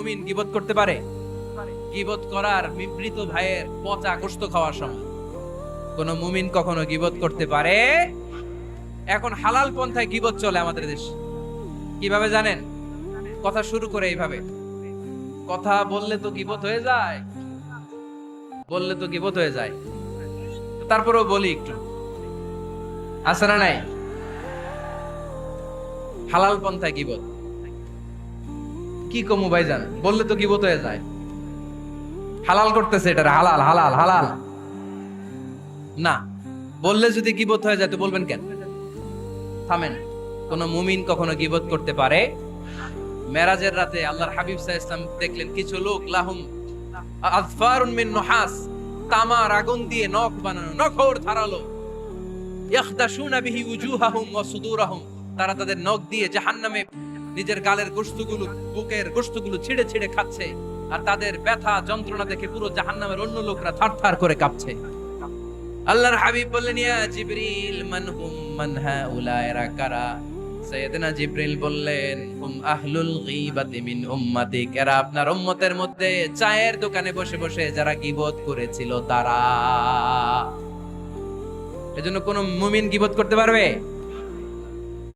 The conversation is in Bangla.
মুমিন গীবত করতে পারে? গীবত করার মৃত ভাইয়ের পচা গোশত খাওয়ার সময় কোন মুমিন কখনো গীবত করতে পারে? এখন হালাল পন্থায় গীবত চলে আমাদের দেশে। কিভাবে জানেন? কথা শুরু করে এইভাবে, কথা বললে তো গীবত হয়ে যায়, বললে তো গীবত হয়ে যায়, তারপরেও বলি একটু, আছে না নাই? হালাল পন্থায় গীবত কি কমু ভাইজান, বললে তো গীবত হয়ে যায়। হালাল করতেছে, এটা হালাল হালাল হালাল না, বললে যদি গীবত হয়ে যায় তো বলবেন কেন? থামেন। কোন মুমিন কখনো গীবত করতে পারে? মেরাজের রাতে আল্লাহর হাবিব সাল্লাল্লাহু আলাইহি ওয়াসাল্লাম দেখলেন কিছু লোক লাহুম আযফারুন মিন নুহাস, তামার আগুন দিয়ে নখ বানানো, নখর ধারালো, ইয়াখদাশুনা বিহি উজুহাহুম ওয়া সুদুরাহুম, তারা তাদের নখ দিয়ে জাহান্নামে নিজের গালের গোশতগুলো, বুকের গোশতগুলো ছিঁড়ে ছিঁড়ে খাচ্ছে, আর তাদের ব্যথা যন্ত্রণা দেখে পুরো জাহান্নামের অন্য লোকরা থারথার করে কাঁপছে। আল্লাহর হাবিব বললেন, ইয়া জিবরিল মান হুম মান হাউলা, এরা কারা? সাইয়েদনা জিবরিল বললেন, হুম আহলুল গীবাতি মিন উম্মাতিক, এরা আপনার উম্মতের মধ্যে চায়ের দোকানে বসে বসে যারা গীবত করেছিল তারা। এজন্য কোন মুমিন গীবত করতে পারবে?